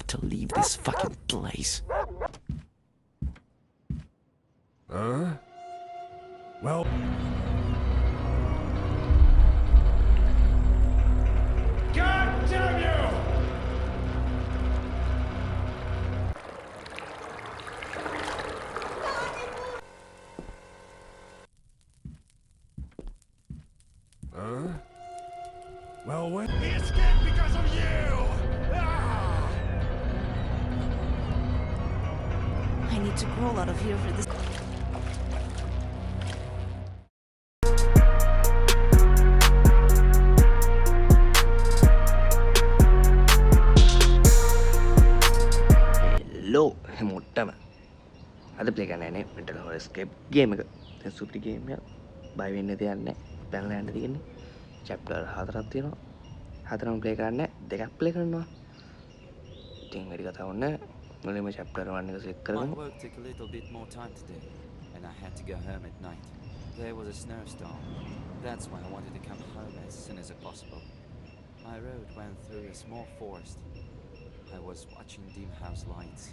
to leave this fucking place. Well... God damn you! Well, wait... He escaped because of you! Ah! I need to crawl out of here for this. Hello හැමෝටම අද play කරන්නේ mental හොරර් escape game එක. දැන් සුපිරි game එක. බය වෙන්න දෙයක් නැහැ. පැනලා යන්න තියෙන්නේ. chapter 4ක් තියෙනවා. 4ම ප්ලේ කරන්නේ දෙකක් ප්ලේ කරනවා. ඉතින් වැඩි කතාවක් නැහැ. මුලින්ම chapter 1 එක සෙලෙක්ට් My කරගමු. work took a little bit more time today, and I had to go home at night. There was a snowstorm. That's why I wanted to come home as soon as possible. My road went through a small forest. I was watching dim house lights.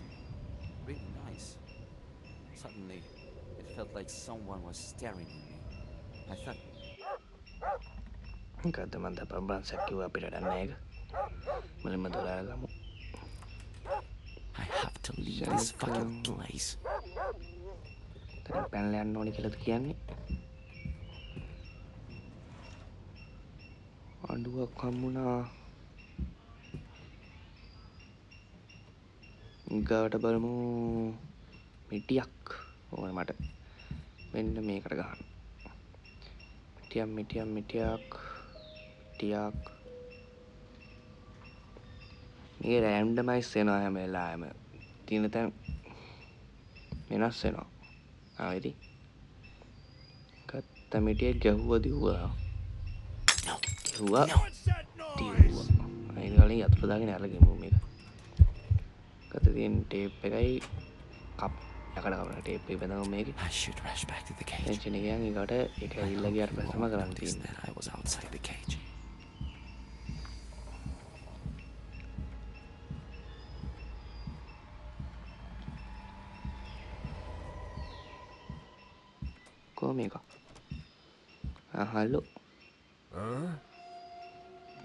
Really nice. Suddenly, it felt like someone was staring at me. I thought, මොකද්ද මන්ද පබ්බන්සක් කිව්වා අපිට යන්න එක. මුලින්ම දොර අරගමු. I have to leave this fucking place. දැන් පැනලා යන්න ඕනේ කියලාද කියන්නේ? අඬුවක් හම්බුණා. ගාවට බලමු මිටියක් ඕනේ මට. මෙන්න මේකට ගහන්න. මිටියක්. මේ රෑන්ඩමයිස් වෙනවා හැම වෙලාවෙම. තියෙන තැන් වෙනස් වෙනවා. ආයෙදි. ගත්ත මිටියක් ගැහුවා දිව්වා. ගැහුවා. දිව්වා. අයින් වලින් අතට දාගෙන අරගෙමු මේක. ගත තියෙන ටේප් එකයි කප් යකඩ කපන ටේප් එක බඳගමු මේකේ. I should rush back to the cage. Tension එක යන් ඒකට ඒක ඇවිල්ලා ගියාට පස්සේ තමයි කරන්න Is තියෙන්නේ. that I was outside the cage. කොහොම එක? Hello.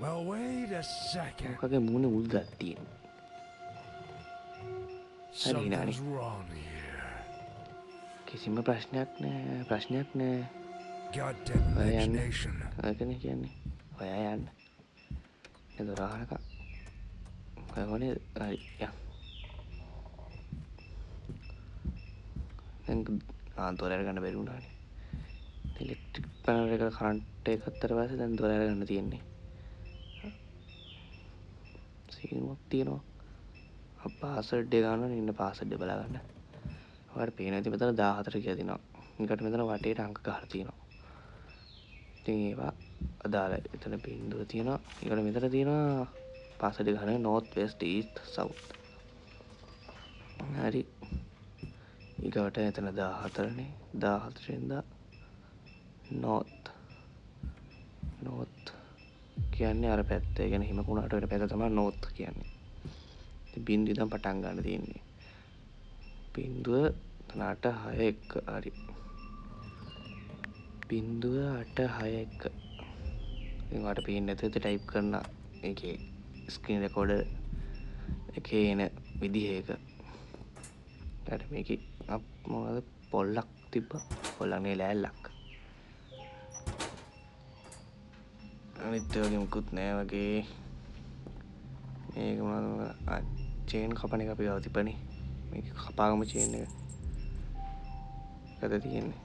Well, wait a second. මොකගේ මූණේ උල් ගත් තියෙන. හරි නානේ. Something's wrong here. කිසිම ප්‍රශ්නයක් නෑ. Goddamn imagination. අකනේ කියන්නේ. ඔයා යන්න. ඒ දොර අහනක. කොහොනේ හරි යන්න. දැන් දොර අරගන්න බැරි වුණානේ. ඉලෙක්ට්‍රික් පැනල් එකට කරන්ට් එක ගත්තට පස්සේ දැන් දොර අරගන්න තියෙන්නේ. සීනුවක් තියෙනවා. පාස්වර්ඩ් එක ගන්න ඉන්න පාස්වර්ඩ් එක බලා ගන්න. ඔයාලට පේන ඇති මෙතන 14 කියලා තියෙනවා. ඊකට මෙතන වටේට අංක ගහලා තියෙනවා. ඉතින් ඒවා අදාළයි. එතන බිංදුව තියෙනවා. ඊකට මෙතන තියෙනවා පාස්වර්ඩ් එක ගන්න north west east south. හරි. ඊකට එතන 14 නේ. 14 ඉඳලා north කියන්නේ අර පැත්ත. ඒ කියන්නේ හිම කුණාට වෙන පැත්ත තමයි north කියන්නේ. ඉතින් බිංදුව ඉඳන් පටන් ගන්න තියෙන්නේ. බිංදුව 861 හරි. බිංදුව 861. ඉතින් ඔයාලට පේන්නේ නැතුව ටයිප් කරන ඒකේ ස්ක්‍රීන් රෙකෝඩර් එකේ එන විදිහ එක. ඊට මේකේ මොනවද පොල්ලක් තිබ්බා. පොල්ලක් නේ ලෑල්ලක්. අනිත් වගේ මුකුත් නෑ වගේ. මේක මොනවද චේන් කපන එක අපි ගාව තිබ්බනේ. මේක කපාගම චේන් එක. අද තියෙන්නේ.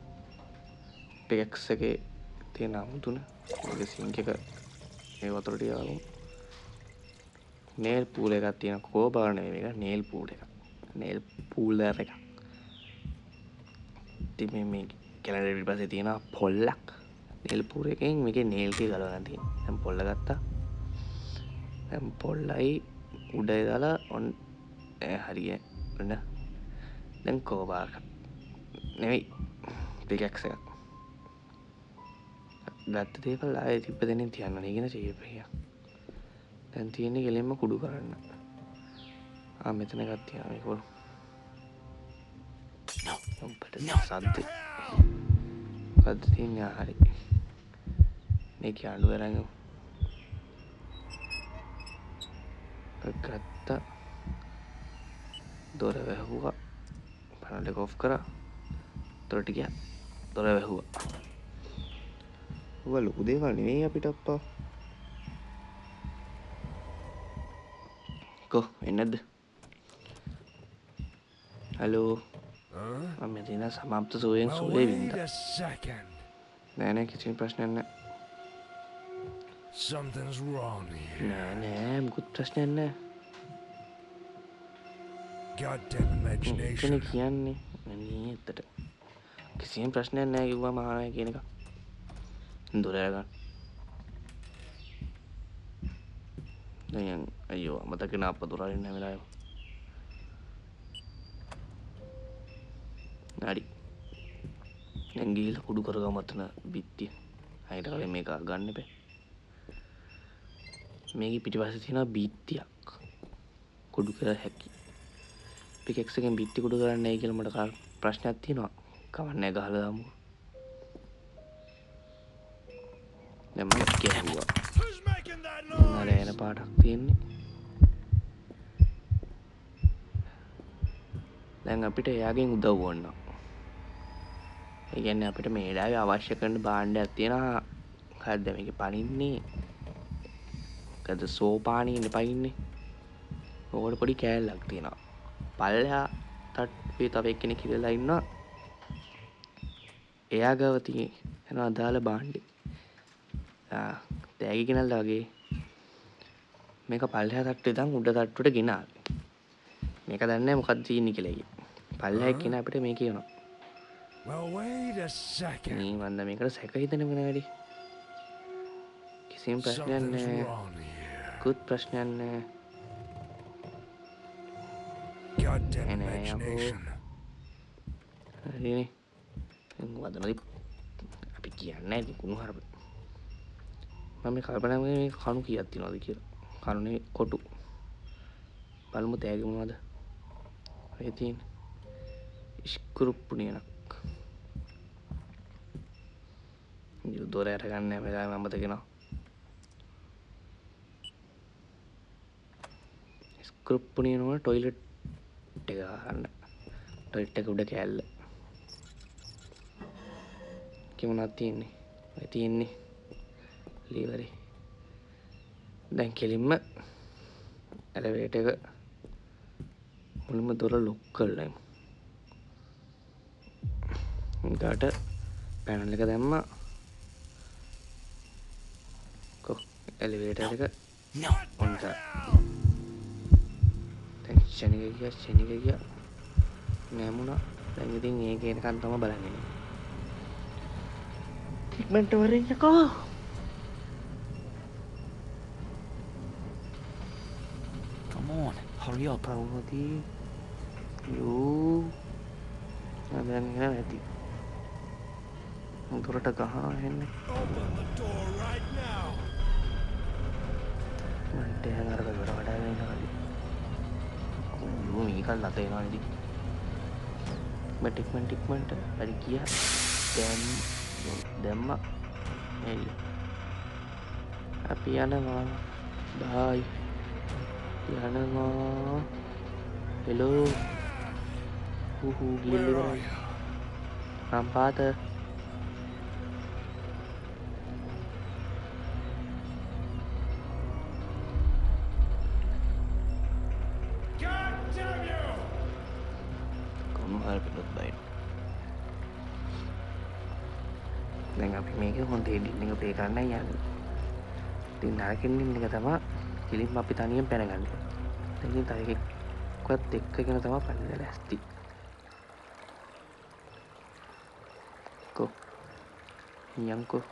PX එකේ තියෙන අමුතුන. මේක සිංක් එක මේ වතුරට යාවමු. නේල් පූල් එකක් තියෙන කෝබා නෙවෙයි මේක නේල් පූල් එකක්. නේල් පූලර් එකක්. ඉතින් මේ කැලේ ඊපස්සේ තියෙන පොල්ලක්. නේල් පූල් එකෙන් මේකේ නේල් ටික ගලව ගන්න තියෙනවා. දැන් පොල්ල ගත්තා. දැන් පොල්ලයි උඩේ දාලා ඔන්න හරිය ඔන්න දැන් කෝබාර් නෙවෙයි පිකැක්ස් එකක් ගත්ත දේවල් ආයෙ තිබ්බ දෙනෙන් තියන්න නේ කියන ෂේප් එක. දැන් තියෙන්නේ කෙලින්ම කුඩු කරන්න. මෙතන එකක් තියෙනවා මේක බලමු. උඹට සද්ද මොකද්ද තියෙන්නේ? හරි මේක අඬු වරන් ගත්ත දොර වැහුවා පැනල් එක ඔෆ් කරා දොරට ගියා දොර වැහුවා. ඔය ලොකු දේවල් නෙවෙයි අපිට අප්පා. කො එන්නේ නැද්ද? හලෝ මම මෙතන සමාප්ත සෝයෙන් Well, සෝයේ wait වින්දා. a second. නෑ කිසිම ප්‍රශ්නයක් නෑ. Something's wrong here. නෑ මුකුත් ප්‍රශ්නයක් නෑ. Goddamn imagination. කෙනෙක් කියන්නේ නේ ඇත්තට. කිසිම ප්‍රශ්නයක් නෑ කිව්වම ආනයි කියන එක. දොර ගන්න. දැන් අයියෝ මතක නා අප්පා දොර අරින්න වෙලාවෙ. හරි. දැන් ගිහලා කුඩු කරගමු අතන බිත්තිය. අයිට කලින් මේක ගන්න එපා. මේකේ පිටිපස්සේ තියෙනවා බිත්තියක්. කුඩු කර හැකි. පිකෙක්ස් එකෙන් බිත්ති කුඩු කරන්නේ නැහැ කියලා මට ප්‍රශ්නයක් තියෙනවා. කවන්නේ ගහලා දාමු. දැන් මම කියුවා. Who's making that noise? නෑ එන පාටක් තියෙන්නේ. දැන් අපිට එයාගෙන් උදව් ඕන. ඒ කියන්නේ අපිට මේ වෙලාවේ අවශ්‍ය කරන භාණ්ඩයක් තියෙනවා. හරිද මේකේ පනින්නේ. මොකද සෝපානියේ පනින්නේ. ඕකට පොඩි කෑල්ලක් තියෙනවා. පල්ලෙහා තට්ටුවේ තව එක්කෙනෙක් ඉඳලා ඉන්නවා. එයා ගාව තියෙන අදාළ භාණ්ඩේ. තෑගි ගෙනල්ලා වගේ මේක පල්ලෙහා තට්ටුවේ ඉඳන් උඩ තට්ටුවට ගෙනාවේ. මේක දන්නේ නැහැ මොකක්ද තියෙන්නේ කියලා. පල්ලෙහා එක්කෙන අපිට මේ කියනවා. Well, wait a second. මේ වන්ද මේකට සැක හිතෙන මොන වැඩි. කිසිම ප්‍රශ්නයක් Something's නැහැ. wrong here. කුත් ප්‍රශ්නයක් නැහැ. Goddamn And I imagination. හරිනේ. වදනදි අපි කියන්නේ නැහැ ඉතින් කුණු හරප. මම මේ කල්පනා කරන්නේ මේ කණු කීයක් තියනවද කියලා. කණුනේ කොටු. බලමු තෑගි මොනවද? ඔය තියෙන ස්ක්‍රූප් නියනක්. ඉතින් දොර අර ගන්න වෙලාවෙ මම මතකනවා. ස්ක්‍රූප් නියනවල টয়ලට් එක ගන්න. টয়ලට් එක උඩ කෑල්ල. කිමුණක් තියෙන්නේ. ඔය තියෙන්නේ ලීවරේ. දැන් කෙලින්ම එලෙවේටර් එක මුලින්ම දොර ලොක් කරලා යමු. ඊට පැනල් එක දැම්මා. කො එලිවේටර් එක No. ඔන් කරා. දැන් ශනික ගියා නැමුණා. දැන් ඉතින් ඒක එනකන් තමයි බලන්නේ. ඉක්මනට වරින්නකෝ. Come on, hurry up. පවුනති යෝ දැන් එන ඇති. දොරට ගහනවා එන්නේ. Open the door right now. මන්ට හැංගර දොර වඩා වෙනවා. යෝ මේක නැත එනවා ඉතින්. ටික්මන්ට හරි ගියා. දැම්මා. එයි. අපි යනවා. බයි. යනවා. හෙලෝ. ගිහින් ඉවරයි. රම්පාත. God damn you! කොහොම හරි පිටත් බයි. දැන් අපි මේක හොඳ එඩිට් එක ප්ලේ කරන්න යන්නේ. ඉතින් නරකින් ඉන්න එක තමයි කෙලින්ම අපි තනියෙන් පැනගන්නේ. දැන් ඉතින් තව එකෙක්වත් එක්කගෙන තමයි පන්නලා ලැස්ති. කො යන්කෝ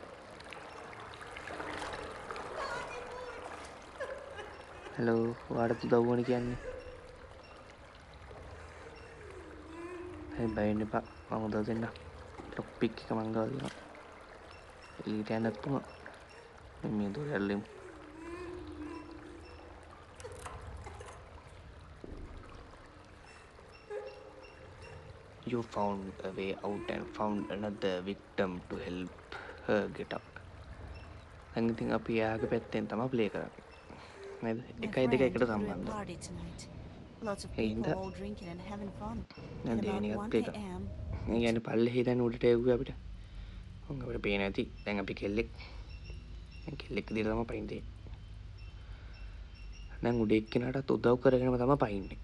හෙලෝ වාඩත් උදව් ඕනේ කියන්නේ. හරි බයින්න එපා මම උදව් දෙන්න. ලොක් පික් එක මං ගාව දෙනවා. එළියට යන්නත් පුළුවන්. මේ දොර ඇරලෙමු. You found a way out and found another victim to help her get out. දැන් ඉතින් අපි එයාගේ පැත්තෙන් තමයි ප්ලේ කරන්නේ. නේද? My 1යි 2යි friend එකට threw a සම්බන්ධයි. party tonight. Lots of Hey, people that- all drinking and having fun. දැන් At දෙවෙනි about එකත් 1 ප්ලේ කරමු. a.m. ඒ කියන්නේ පල්ලෙහි දැන් උඩට එව්වේ අපිට. උන් අපිට පේන ඇති. දැන් අපි කෙල්ලෙක්. දැන් කෙල්ලෙක් විදිහට තමයි පයින් තියෙන්නේ. දැන් උඩ එක්කෙනාටත් උදව් කරගෙනම තමයි පයින්නේ.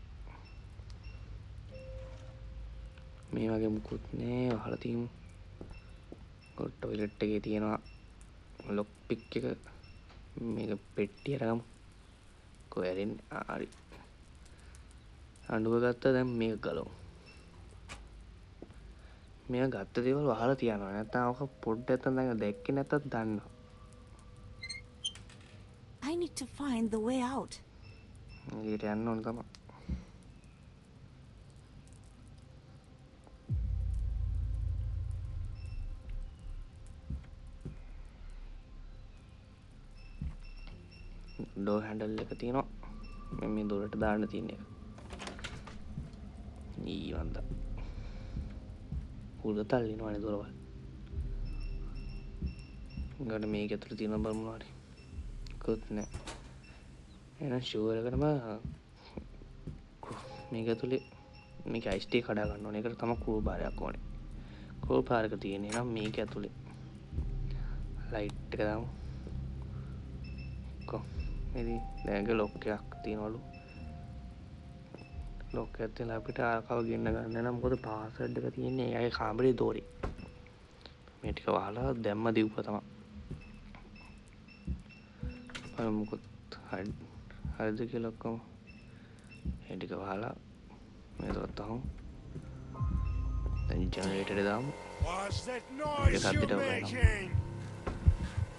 මේ වගේ මුකුත් නෑ වහලා තියමු. ටොයිලට් එකේ තියෙනවා ලොක් පික් එක. මේක පෙට්ටිය අරගමු. කොහෙරින් හරි. අඬුව ගත්තා දැන් මේක ගලවමු. මේක ගත්ත දේවල් වහලා තියනවා. නැත්නම් ඔක පොඩ්ඩක් නැත්නම් දැක්කේ නැත්තත් දන්නවා. I need to find the way out. ඊට යන්න ඕන තමයි. ඩෝර් හැන්ඩල් එක තියෙනවා. මේ දොරට දාන්න තියෙන එක. ඊවන්ද. උඩ තල්ලිනවනේ දොරවල්. ගන්න මේක ඇතුළේ තියෙන බල මොනවාරි. කොත් නෑ. එහෙනම් ෂුවර් එකටම මේක ඇතුළේ මේක අයිස් ටී කඩා ගන්න ඕනේ. ඒකට තමයි කූල් බාරයක් ඕනේ. කූල් බාරක තියෙන්නේ නම් මේක ඇතුළේ ලයිට් එක දාමු. ඉතින් දැන් ලොක් එකක් තියෙනවලු. ලොක් එකක් තියලා අපිට ආකව ගෙන්න ගන්න නම් මොකද පාස්වර්ඩ් එක තියෙන්නේ එයාගේ කාමරේ දෝරේ. මේ ටික වහලා දැම්ම දීපුව තමයි. අර මොකද හරිද කියලා ඔක්කොම මේ ටික වහලා මේ දොරත් අහමු. දැන් ජෙනරේටර් එක දාමු. What's that noise Yes, I you're did okay now. making?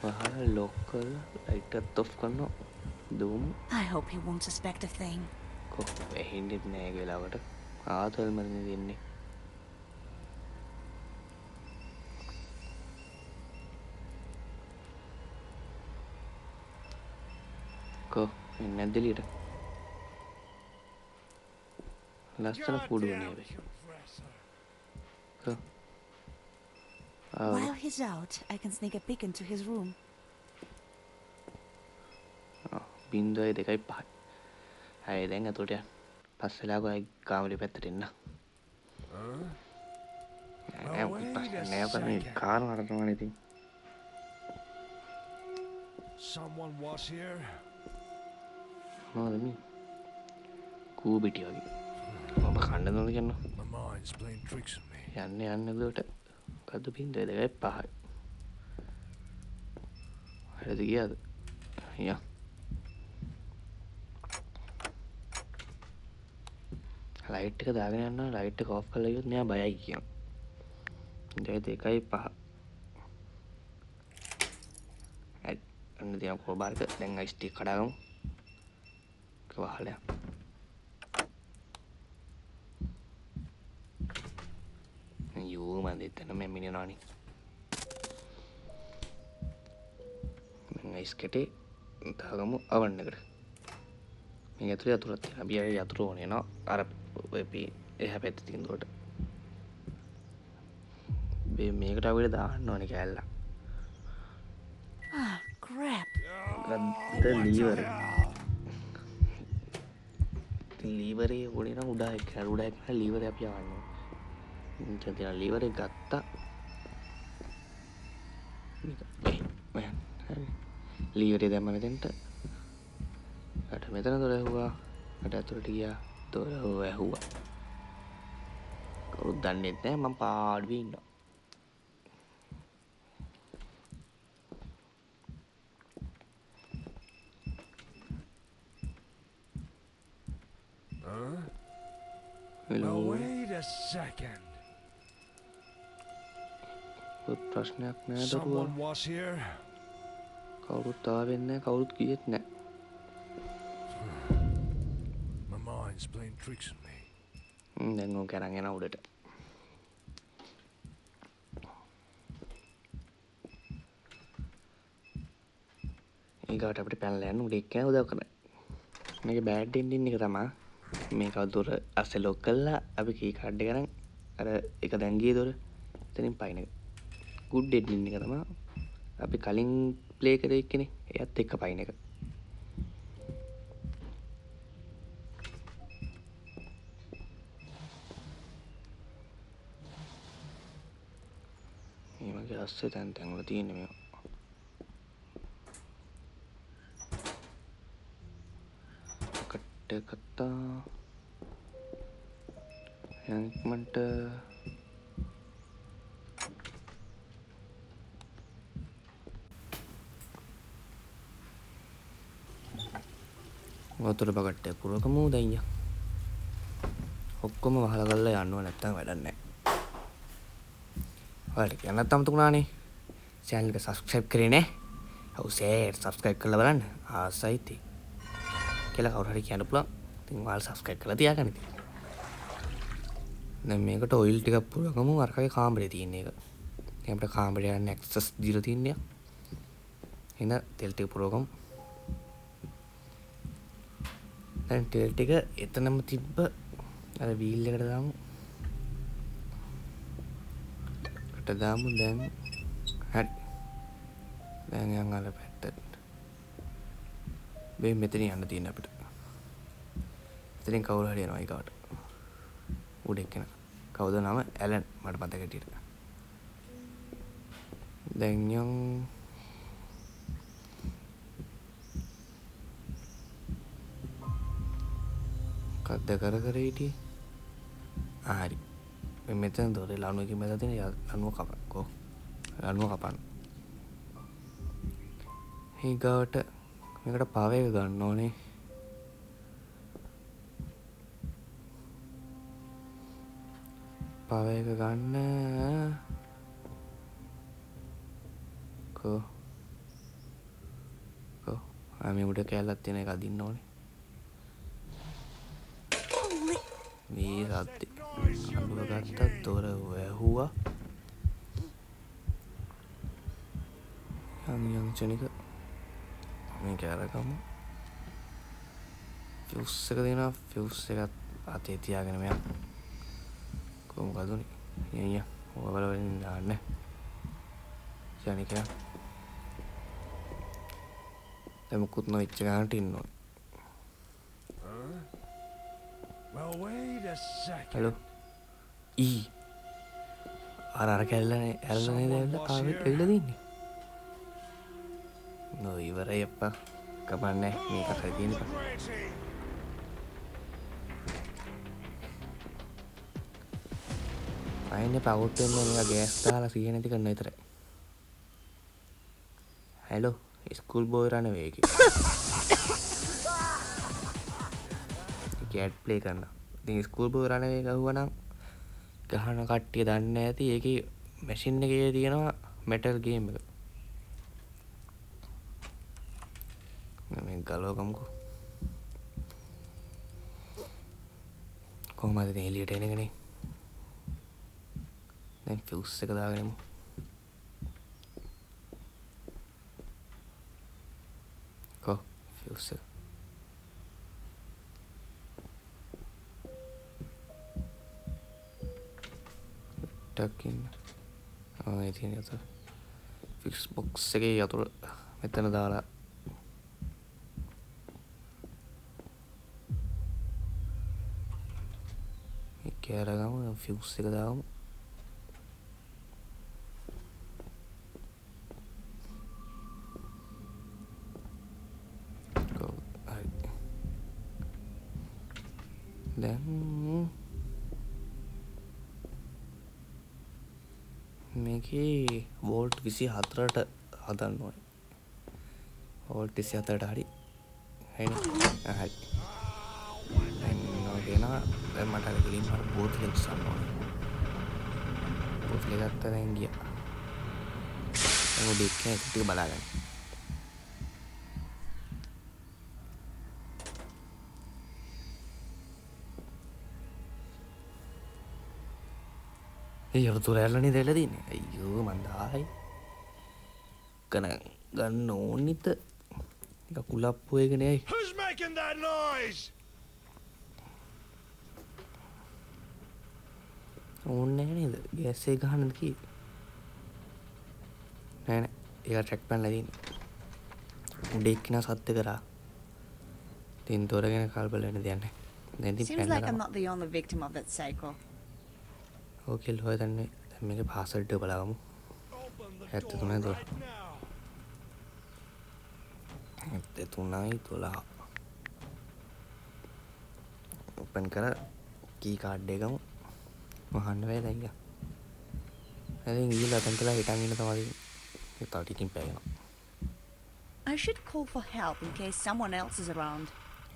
වහලා ලොක් කරලා ලයිට් එකත් ඔෆ් කරනවා. දුම් I hope he won't suspect a thing. ඇහින්නෙත් නෑ ඒ වෙලාවට. ආතල්මනේ දෙන්නේ. එන්නේ නැද්ද එළියට? ලස්සන කුඩුවනේ Goddamn වෙයි. compressor. While he's out, I can sneak a peek into his room. 0.2 හරි දැන් අතට යන්න. පස්සෙලා ගොයි කාමරේ පැත්තට එන්න. නෑ කරන්නේ කාරණාට තමයි ඉතින්. Someone was here. මොනවද මේ? කූබිටි වගේ. මම කන්න දුන්නද කියන්න. My mind's playing tricks on me. යන්න එතකොට. කද්ද 0.2 හරිද ගියාද? යා. ලයිට් එක දාගෙන යනවා. ලයිට් එක ඔෆ් කරලා ඉවත් මෙයා බයයි කියනවා. 2.5 හරි. අන්න තියන කොබාරක දැන් අයිස් ටී කඩාගමු. වහලා යෝ මන් දෙතන මම මිනිනවනේ මම අයිස් කැටේ දාගමු අවන් එකට මේක ඇතුලේ යතුරක් තියෙනවා අපි ආයේ යතුර ඕනේ නෝ අර අපි එහා පැත්තේ තියෙන දොරට මේකට අපිට දාන්න ඕනේ කැල්ල Ah, crap. ගත්ත ලීවර ලීවරේ ඕනේ නම් උඩ එක්ක ලීවරේ අපි යවන්නේ ඉතින් තියන ලීවරේ ගත්තා මේ හරි ලීවරේ දැම්ම මෙතෙන්ට අර මෙතන දොර ඇහුවා අර අතුරට ගියා දොර ඇහුවා කවුරුත් දන්නේ නැහැ මම පාඩුවේ ඉන්නවා Now wait a second. ප්‍රශ්නයක් නෑ දරුවා Someone was here. කවුරුත් ආවෙන්නේ නැහැ කවුරුත් කියෙත් නැහැ My mind's playing tricks on me. දැන් ඕක අරන් යන උඩට ඊගාට අපිට පැනලා යන්න උඩ එක්කන උදව් කරන්න මේක බෑඩ් එන්ඩින් එක තමයි මේක දොර අස්සේ ලොක් කළා අපි කී කාඩ් එක අරන් අර එක දැන් ගියේ දොර එතනින් පයින් එක good ending එක තමයි අපි කලින් ප්ලේ කරේ එක්කනේ එයත් එක්ක පයින් එක මේ මගේ අස්සේ තැන් වල තියෙන්නේ මේවා කතා යන්ක්මන්ට වතුර බකට්ටයක් පුරවකමු දැන් ඔක්කොම වහලා කරලා යන්න ඕන නැත්තම් වැඩක් නැහැ. ඔයාලට කියන්නත් අමතක වුණානේ. channel එක subscribe කරේ නැහැ. ඔව් සර් subscribe කරලා බලන්න. ආසයි ඉතින්. කියලා කවුරු හරි කියන්න පුළුවන්. ඉතින් ඔයාලා subscribe කරලා තියාගන්න ඉතින්. දැන් මේකට oil ටිකක් පුරවකමු අරකගේ කාමරේ තියෙන එක. දැන් අපිට කාමරේ යන්න access දීලා තින්නේ. එහෙනම් තෙල් ටික පුරවකමු. දැන් තෙල් ටික එතනම තිබ්බ අර වීල් එකට දාමු. කට දාමු දැන් හරි. දැන් යන් අර පැත්තට. මේ මෙතන යන්න තියෙන අපිට. එතනින් කවුරු හරි යනවා ඊකට. උඩ එක්කෙනා. කවුද නම? ඇලන් මට මතක හිටියට. දැන් යන් කද්ද කර හිටියේ. හරි. මේ මෙතන දොරේ ලණුවකින් මැද තියෙන ලණුව කපන්නකෝ. ලණුව කපන්න. ඊගාවට මේකට පාව එක ගන්න ඕනේ. පාව එක ගන්න කෝ මේ උඩ කැලලක් තියෙන එක අදින්න ඕනේ. මේ සද්දේ අඬුව ගත්ත දොර වැහුවා. යම් චනික මේක අරගමු. ෆියුස් එක දෙනවා. ෆියුස් එක අතේ තියාගෙන මෙයා කොහොමද උනේ? යయ్యා ඔය වලින් දාන්න. චනික දැන් මුකුත් නොවිච්ච ගන්නට ඉන්න ඕනේ. Well, wait a second. Hello. අර කැල්ලනේ ඇල්ලනේ දැල්ලා ආවෙත් එවිලා දින්නේ. නෝ ඉවරයි අප්පා. කමන්නේ මේක හරි තියෙන එක. අයිනේ පවුට් වෙන්නේ මේක ගෑස් දාලා සීය නැති කරන විතරයි. hello ස්කූල් බෝයි රන වේගේ. කැට් ප්ලේ කරනවා. ඉතින් ස්කූල් බෝයි රන වේ ගහුවා නම් ගහන කට්ටිය දන්නේ නැති ඒකේ මැෂින් එකේ තියෙනවා මෙටල් ගේම් එක. මේ ගලවගමුකෝ. කොහමද ඉතින් එළියට එන එකනේ. දැන් ෆියුස් එක දාගෙනමු. කො ෆියුස් එක. ටකින් ඒ තියෙන යතුර ෆික්ස් බොක්ස් එකේ යතුර මෙතන දාලා මේක අරගමු ෆියුස් එක දාමු. දැන් මේකේ වෝල්ට් 24ට හදන්න ඕනේ. වෝල්ට් 24ට හරි. හරිනේ. හරි. දැන් මට අර ගලින් මට බෝතලෙ උස්සන්න ඕනේ. බෝතලෙ ගත්තා දැන් ගියා. දැන් ඔබ එක්ක ටික බලාගන්න. ඒ යතුර ඇල්ලනේ දෙලා තින්නේ. අයියෝ මන් දායි. ගන්න ඕනිත. එක කුලප්පු එකනේ අය. Who's making that noise? ඕන්නේ නැහැ නේද? ගෑස් එක ගහන්නද කිව්වේ? නෑ නෑ. ඒක ට්‍රැක් පැනලා තියෙන්නේ. උඩ එක්කිනා සත්‍ය කරා. තින් තොර ගැන කල්පල වෙන දෙයක් නැහැ. දැන් ඉතින් Seems like I'm පැනලා not the only victim of that cycle. Okay lawyer දන්නේ. දැන් මේකේ පාස්වර්ඩ් එක බලමු. Open the 73 door door. right now. 73යි 12. Open කර කී කාඩ් එක ගමු. වහන්න බෑ දැන් ගියා. දැන් ගිහලා තන් කළා හිටන් ඉන්න තමයි. ඒ තාම ටිකින් පැයනවා. I should call for help in case someone else is around.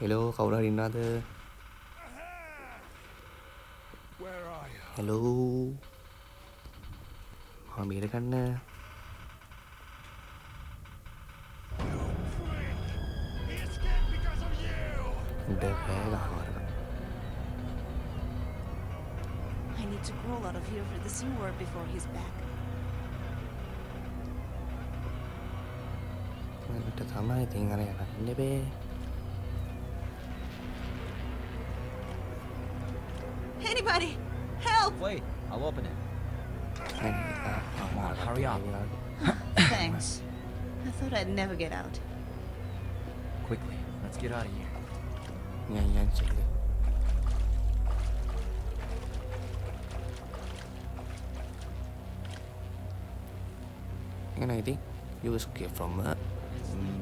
Hello කවුරු හරි ඉන්නවද? Where are you? හෙලෝ. මම බීර ගන්න. You prick! He escaped because of you! උඩ පෑ ගහනවා. I need to crawl out of here for the sewer before he's back. මට තමයි තින් අර යන්න බෑ. Anybody! Help! Wait, I'll open it. Come on, hurry up. Thanks. I thought I'd never get out. Quickly, let's get out of here. Yan sige. And I think you escape from a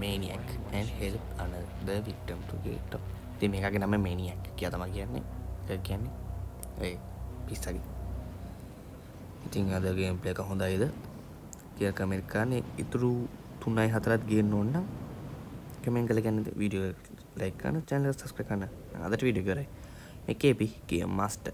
maniac and help another victim to get up. ඉතින් මේකගේ නම maniac කියලා තමයි කියන්නේ. ඒක කියන්නේ ඒ පිස්සගේ. ඉතින් අද game play එක හොඳයිද කියලා කමෙන්ට් කරන්න. ඉතුරු 3යි 4ත් ගේන්න ඕන නම් කමෙන්ට් කරලා කියන්න. වීඩියෝ ලයික් කරන්න, channel එක subscribe කරන්න. අදට වීඩියෝ කරයි. මේ කේපි ගේම් මාස්ටර්